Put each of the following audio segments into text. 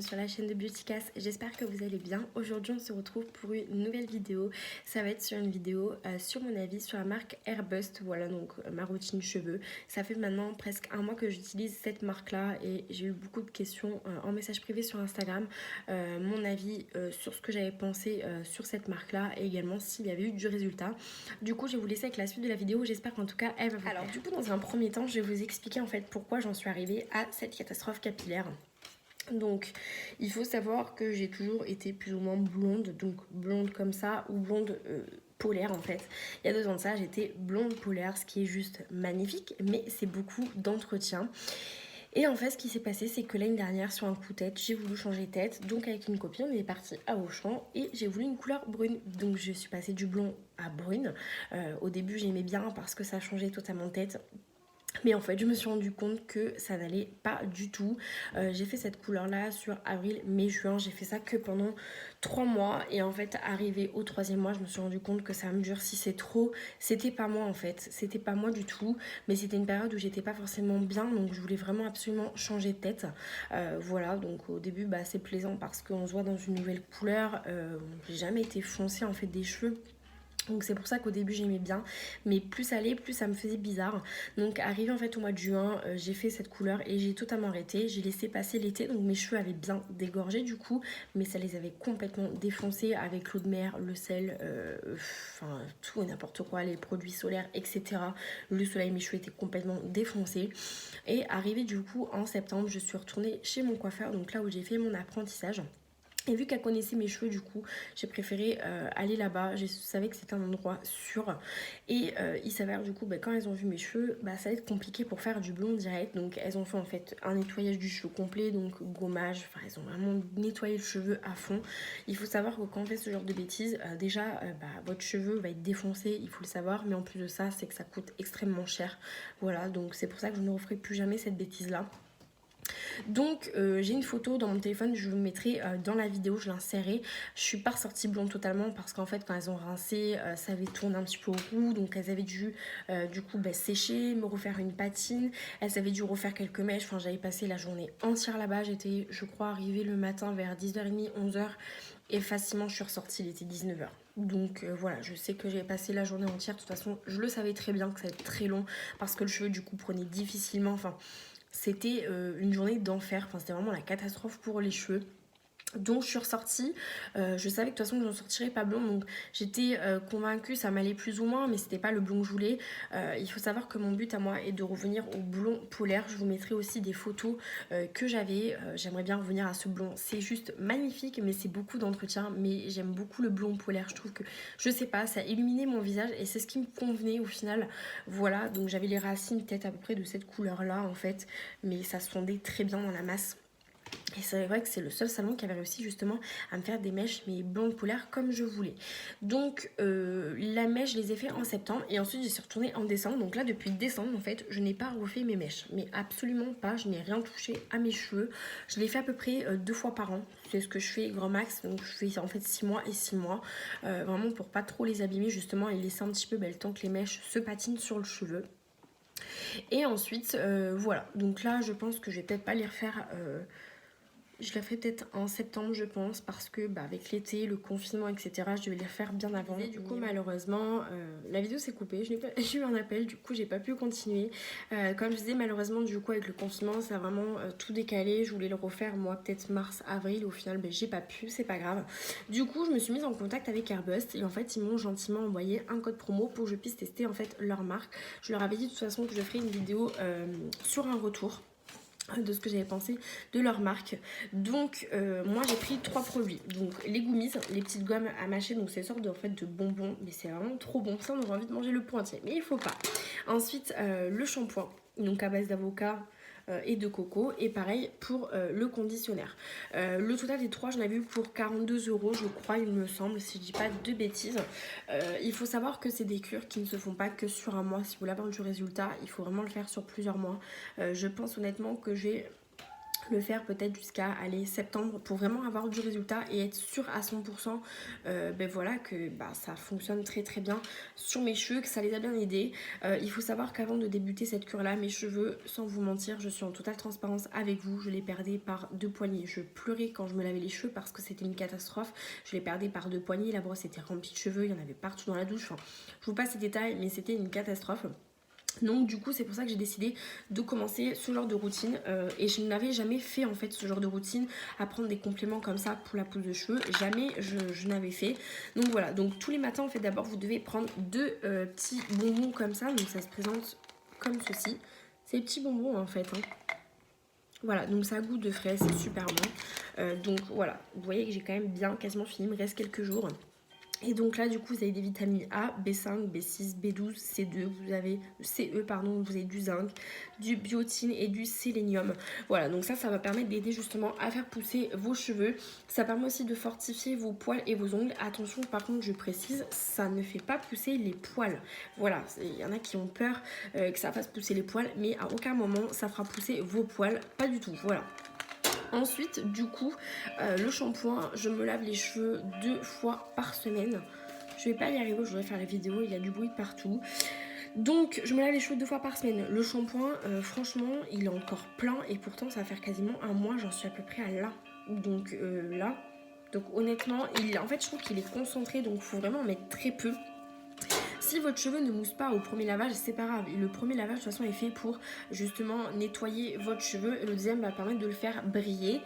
bienvenue sur la chaîne de Beautycast, j'espère que vous allez bien. Aujourd'hui on se retrouve pour une nouvelle vidéo, ça va être sur une vidéo sur mon avis sur la marque Airbust, voilà donc ma routine cheveux. Ça fait maintenant presque un mois que j'utilise cette marque là et j'ai eu beaucoup de questions en message privé sur Instagram, mon avis sur ce que j'avais pensé sur cette marque là et également s'il y avait eu du résultat. Du coup je vais vous laisser avec la suite de la vidéo, j'espère qu'en tout cas elle va vous plaire. Alors du coup dans un premier temps je vais vous expliquer en fait pourquoi j'en suis arrivée à cette catastrophe capillaire. Donc il faut savoir que j'ai toujours été plus ou moins blonde, donc blonde comme ça ou blonde polaire en fait. Il y a 2 ans de ça j'étais blonde polaire, ce qui est juste magnifique, mais c'est beaucoup d'entretien. Et en fait ce qui s'est passé c'est que l'année dernière sur un coup de tête j'ai voulu changer de tête, donc avec une copine on est parti à Auchan et j'ai voulu une couleur brune, donc je suis passée du blond à brune. Au début j'aimais bien parce que ça changeait totalement de tête. Mais en fait je me suis rendu compte que ça n'allait pas du tout. J'ai fait cette couleur là sur avril, mai, juin. J'ai fait ça que pendant 3 mois. Et en fait arrivé au 3e mois je me suis rendu compte que ça me durcissait trop. C'était pas moi en fait. C'était pas moi du tout. Mais c'était une période où j'étais pas forcément bien. Donc je voulais vraiment absolument changer de tête. Voilà, donc au début c'est plaisant parce qu'on se voit dans une nouvelle couleur. J'ai jamais été foncée en fait des cheveux. Donc c'est pour ça qu'au début j'aimais bien, mais plus ça allait, plus ça me faisait bizarre. Donc arrivé en fait au mois de juin, j'ai fait cette couleur et j'ai totalement arrêté. J'ai laissé passer l'été, donc mes cheveux avaient bien dégorgé du coup, mais ça les avait complètement défoncés avec l'eau de mer, le sel, enfin tout et n'importe quoi, les produits solaires, etc. Le soleil, mes cheveux étaient complètement défoncés. Et arrivé du coup en septembre, je suis retournée chez mon coiffeur, donc là où j'ai fait mon apprentissage. Et vu qu'elle connaissait mes cheveux, du coup, j'ai préféré aller là-bas. Je savais que c'était un endroit sûr. Et il s'avère, du coup, quand elles ont vu mes cheveux, ça va être compliqué pour faire du blond direct. Donc, elles ont fait en fait un nettoyage du cheveu complet, donc gommage. Enfin, elles ont vraiment nettoyé le cheveu à fond. Il faut savoir que quand on fait ce genre de bêtises, déjà, votre cheveu va être défoncé, il faut le savoir. Mais en plus de ça, c'est que ça coûte extrêmement cher. Voilà, donc c'est pour ça que je ne referai plus jamais cette bêtise-là. Donc j'ai une photo dans mon téléphone, je vous mettrai dans la vidéo, je l'insérerai. Je suis pas ressortie blonde totalement parce qu'en fait quand elles ont rincé, ça avait tourné un petit peu au roux, donc elles avaient dû du coup sécher, me refaire une patine, elles avaient dû refaire quelques mèches. Enfin j'avais passé la journée entière là-bas, j'étais je crois arrivée le matin vers 10h30, 11h et facilement je suis ressortie, il était 19h. Donc voilà, je sais que j'ai passé la journée entière, de toute façon je le savais très bien que ça allait être très long parce que le cheveu du coup prenait difficilement, enfin c'était une journée d'enfer, enfin c'était vraiment la catastrophe pour les cheveux. Donc je suis ressortie, je savais que de toute façon je n'en sortirais pas blonde, donc j'étais convaincue, ça m'allait plus ou moins, mais c'était pas le blond que je voulais. Il faut savoir que mon but à moi est de revenir au blond polaire. Je vous mettrai aussi des photos que j'avais, j'aimerais bien revenir à ce blond. C'est juste magnifique, mais c'est beaucoup d'entretien, mais j'aime beaucoup le blond polaire. Je trouve que, je sais pas, ça illuminait mon visage et c'est ce qui me convenait au final. Voilà, donc j'avais les racines peut-être à peu près de cette couleur là en fait, mais ça se fondait très bien dans la masse. Et c'est vrai que c'est le seul salon qui avait réussi justement à me faire des mèches mais blondes polaires comme je voulais. Donc la mèche je les ai fait en septembre et ensuite j'y suis retournée en décembre. Donc là depuis décembre en fait je n'ai pas refait mes mèches. Mais absolument pas, je n'ai rien touché à mes cheveux. Je les fais à peu près 2 fois par an. C'est ce que je fais grand max. Donc je fais en fait 6 mois et 6 mois. Vraiment pour pas trop les abîmer justement et laisser un petit peu le temps que les mèches se patinent sur le cheveu. Et ensuite voilà. Donc là je pense que je vais peut-être pas les refaire... Je la ferai peut-être en septembre je pense parce que avec l'été, le confinement etc je devais les refaire bien avant. Et du coup malheureusement la vidéo s'est coupée, j'ai eu un appel du coup j'ai pas pu continuer. Comme je disais malheureusement du coup avec le confinement ça a vraiment tout décalé. Je voulais le refaire moi peut-être mars, avril, au final j'ai pas pu, c'est pas grave. Du coup je me suis mise en contact avec Airbust et en fait ils m'ont gentiment envoyé un code promo pour que je puisse tester en fait leur marque. Je leur avais dit de toute façon que je ferais une vidéo sur un retour de ce que j'avais pensé de leur marque. Donc moi j'ai pris 3 produits, donc les gummies, les petites gommes à mâcher, donc c'est une sorte de, en fait, de bonbons, mais c'est vraiment trop bon, ça on aurait envie de manger le pot entier, mais il faut pas. Ensuite le shampoing, donc à base d'avocat et de coco, et pareil pour le conditionnaire. Le total des 3 j'en avais eu pour 42 € je crois il me semble, si je dis pas de bêtises. Il faut savoir que c'est des cures qui ne se font pas que sur un mois. Si vous voulez avoir du résultat il faut vraiment le faire sur plusieurs mois. Je pense honnêtement que j'ai le faire peut-être jusqu'à aller septembre pour vraiment avoir du résultat et être sûr à 100% ben voilà que ça fonctionne très très bien sur mes cheveux, que ça les a bien aidés. Il faut savoir qu'avant de débuter cette cure là, mes cheveux, sans vous mentir, je suis en totale transparence avec vous, je les perdais par 2 poignées. Je pleurais quand je me lavais les cheveux parce que c'était une catastrophe. Je les perdais par 2 poignées, la brosse était remplie de cheveux, il y en avait partout dans la douche. Enfin, je vous passe ces détails, mais c'était une catastrophe. Donc du coup c'est pour ça que j'ai décidé de commencer ce genre de routine et je n'avais jamais fait en fait ce genre de routine, à prendre des compléments comme ça pour la pousse de cheveux, jamais je n'avais fait. Donc voilà, donc tous les matins en fait d'abord vous devez prendre 2 petits bonbons comme ça, donc ça se présente comme ceci, c'est des petits bonbons en fait, hein. Voilà, donc ça a goût de fraise, c'est super bon. Donc voilà, vous voyez que j'ai quand même bien quasiment fini, il me reste quelques jours. Et donc là, du coup, vous avez des vitamines A, B5, B6, B12, C2, vous avez CE, pardon, vous avez du zinc, du biotine et du sélénium. Voilà, donc ça va permettre d'aider justement à faire pousser vos cheveux. Ça permet aussi de fortifier vos poils et vos ongles. Attention, par contre, je précise, ça ne fait pas pousser les poils. Voilà, il y en a qui ont peur que ça fasse pousser les poils, mais à aucun moment ça fera pousser vos poils, pas du tout, voilà. Ensuite, du coup, le shampoing, je me lave les cheveux 2 fois par semaine. Je vais pas y arriver, je voudrais faire la vidéo, il y a du bruit de partout. Donc, je me lave les cheveux 2 fois par semaine. Le shampoing, franchement, il est encore plein et pourtant, ça va faire quasiment un mois, j'en suis à peu près à là. Donc là, donc honnêtement, en fait, je trouve qu'il est concentré, donc il faut vraiment en mettre très peu. Si votre cheveu ne mousse pas au premier lavage, c'est pas grave. Le premier lavage, de toute façon, est fait pour justement nettoyer votre cheveu. Le deuxième va permettre de le faire briller.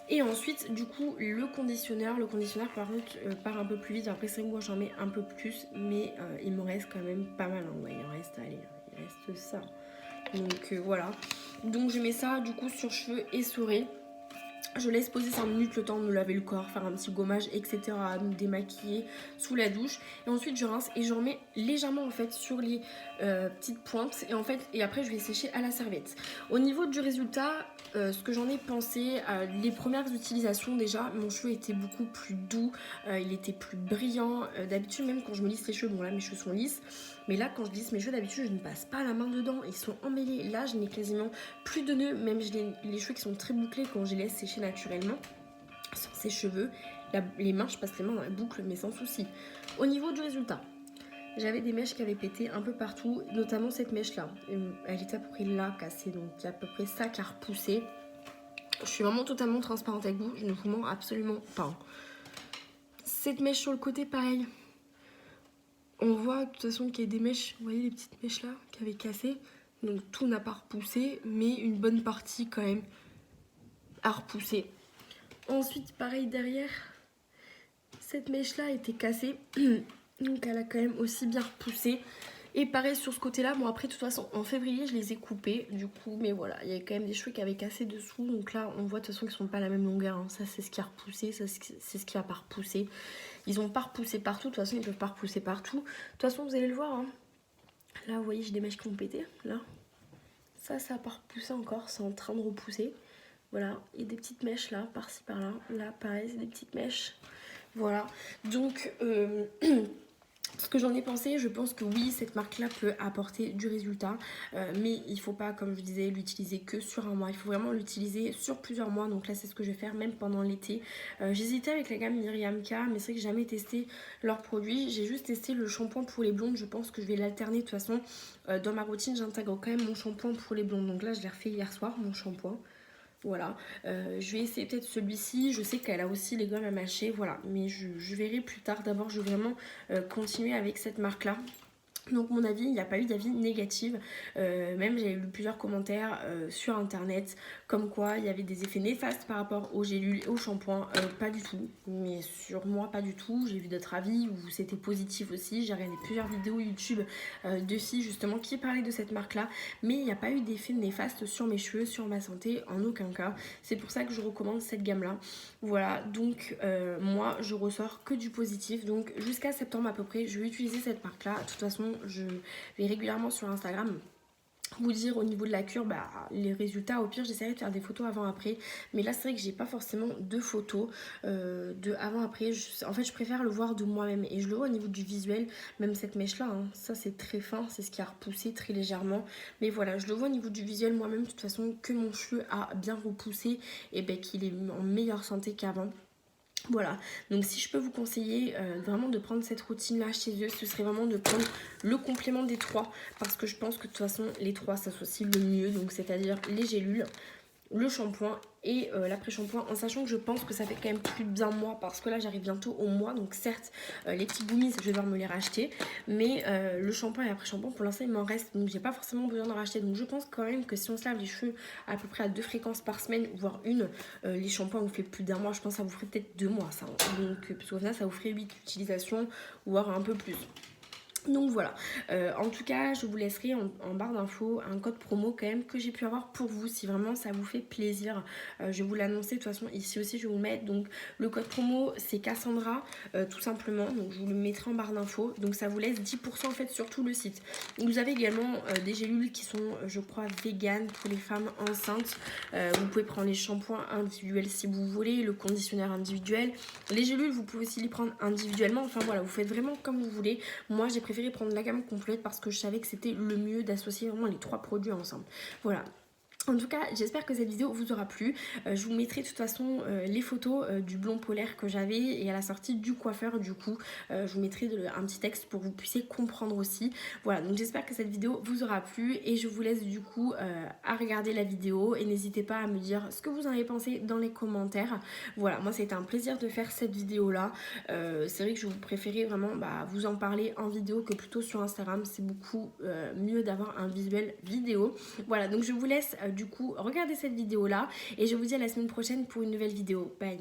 Et ensuite, du coup, le conditionneur par contre part un peu plus vite. Après, c'est moi j'en mets un peu plus, mais il me reste quand même pas mal. Hein. Ouais, il reste ça. Donc voilà. Donc je mets ça du coup sur cheveux essorés. Je laisse poser 5 minutes le temps de me laver le corps, faire un petit gommage, etc. Me démaquiller sous la douche. Et ensuite je rince et je remets légèrement en fait sur les petites pointes. Et après je vais sécher à la serviette. Au niveau du résultat, ce que j'en ai pensé, les premières utilisations déjà, mon cheveu était beaucoup plus doux, il était plus brillant. D'habitude même quand je me lisse les cheveux, bon là mes cheveux sont lisses. Mais là quand je lisse mes cheveux d'habitude je ne passe pas la main dedans, ils sont emmêlés. Là je n'ai quasiment plus de nœuds, même les cheveux qui sont très bouclés quand je les laisse sécher naturellement sans ses cheveux. Les mains, je passe les mains dans la boucle mais sans souci. Au niveau du résultat, j'avais des mèches qui avaient pété un peu partout, notamment cette mèche là. Elle était à peu près là cassée, donc il y a à peu près ça qui a repoussé. Je suis vraiment totalement transparente avec vous, je ne vous mens absolument pas. Cette mèche sur le côté, pareil. On voit de toute façon qu'il y a des mèches, vous voyez les petites mèches là qui avaient cassé. Donc tout n'a pas repoussé, mais une bonne partie quand même a repoussé. Ensuite, pareil derrière, cette mèche là était cassée, donc elle a quand même aussi bien repoussé. Et pareil sur ce côté là, bon après de toute façon en février je les ai coupés du coup, mais voilà, il y a quand même des cheveux qui avaient cassé dessous, donc là on voit de toute façon qu'ils sont pas à la même longueur, hein. Ça c'est ce qui a repoussé, ça c'est ce qui a pas repoussé. Ils ont pas repoussé partout, de toute façon ils peuvent pas repousser partout. De toute façon vous allez le voir, hein. Là vous voyez j'ai des mèches qui ont pété, là. Ça a pas repoussé encore, c'est en train de repousser. Voilà, il y a des petites mèches là, par-ci par-là. Là, pareil, c'est des petites mèches. Voilà, donc ce que j'en ai pensé, je pense que oui, cette marque-là peut apporter du résultat. Mais il ne faut pas, comme je disais, l'utiliser que sur un mois. Il faut vraiment l'utiliser sur plusieurs mois. Donc là, c'est ce que je vais faire, même pendant l'été. J'hésitais avec la gamme Myriam K, mais c'est vrai que j'ai jamais testé leurs produits. J'ai juste testé le shampoing pour les blondes. Je pense que je vais l'alterner de toute façon. Dans ma routine, j'intègre quand même mon shampoing pour les blondes. Donc là, je l'ai refait hier soir, mon shampoing. Voilà, je vais essayer peut-être celui-ci. Je sais qu'elle a aussi les gommes à mâcher, voilà. Mais je verrai plus tard. D'abord, je vais vraiment continuer avec cette marque-là. Donc mon avis, il n'y a pas eu d'avis négatif. Même j'ai lu plusieurs commentaires sur internet comme quoi il y avait des effets néfastes par rapport aux gélules et au shampoing. Pas du tout, mais sur moi pas du tout. J'ai vu d'autres avis où c'était positif aussi. J'ai regardé plusieurs vidéos YouTube de filles justement qui parlaient de cette marque là, mais il n'y a pas eu d'effet néfaste sur mes cheveux, sur ma santé, en aucun cas. C'est pour ça que je recommande cette gamme là. Voilà, donc moi je ressors que du positif. Donc jusqu'à septembre à peu près je vais utiliser cette marque là. De toute façon je vais régulièrement sur Instagram vous dire au niveau de la cure, bah, les résultats. Au pire, j'essaierai de faire des photos avant-après, mais là c'est vrai que j'ai pas forcément de photos de avant-après. En fait, je préfère le voir de moi-même et je le vois au niveau du visuel. Même cette mèche là, hein, ça c'est très fin, c'est ce qui a repoussé très légèrement, mais voilà, je le vois au niveau du visuel moi-même de toute façon, que mon cheveu a bien repoussé et ben qu'il est en meilleure santé qu'avant. Voilà, donc si je peux vous conseiller vraiment de prendre cette routine là chez eux, ce serait vraiment de prendre le complément des trois, parce que je pense que de toute façon les trois s'associent le mieux, donc c'est-à-dire les gélules, le shampoing et l'après-shampoing, en sachant que je pense que ça fait quand même plus d'un mois, parce que là j'arrive bientôt au mois, donc certes les petits gummies je vais devoir me les racheter, mais le shampoing et l'après-shampoing pour l'instant il m'en reste, donc j'ai pas forcément besoin d'en racheter. Donc je pense quand même que si on se lave les cheveux à peu près à 2 fréquences par semaine, voire une, les shampoings vous fait plus d'un mois, je pense que ça vous ferait peut-être 2 mois ça, donc parce qu'au final ça vous ferait 8 utilisations, voire un peu plus. Donc voilà, en tout cas je vous laisserai en barre d'infos un code promo quand même que j'ai pu avoir pour vous si vraiment ça vous fait plaisir. Je vais vous l'annoncer de toute façon ici aussi, je vais vous le mettre. Donc le code promo c'est Cassandra tout simplement, donc je vous le mettrai en barre d'infos. Donc ça vous laisse 10% en fait sur tout le site. Vous avez également des gélules qui sont je crois vegan pour les femmes enceintes. Vous pouvez prendre les shampoings individuels si vous voulez, le conditionneur individuel. Les gélules vous pouvez aussi les prendre individuellement, enfin voilà, vous faites vraiment comme vous voulez. Moi j'ai préféré prendre la gamme complète parce que je savais que c'était le mieux d'associer vraiment les trois produits ensemble. Voilà. En tout cas, j'espère que cette vidéo vous aura plu. Je vous mettrai de toute façon les photos du blond polaire que j'avais et à la sortie du coiffeur du coup. Je vous mettrai un petit texte pour que vous puissiez comprendre aussi. Voilà, donc j'espère que cette vidéo vous aura plu et je vous laisse du coup à regarder la vidéo et n'hésitez pas à me dire ce que vous en avez pensé dans les commentaires. Voilà, moi c'était un plaisir de faire cette vidéo là. C'est vrai que je vous préférais vraiment vous en parler en vidéo que plutôt sur Instagram. C'est beaucoup mieux d'avoir un visuel vidéo. Voilà, donc je vous laisse du coup regardez cette vidéo là et je vous dis à la semaine prochaine pour une nouvelle vidéo. Bye.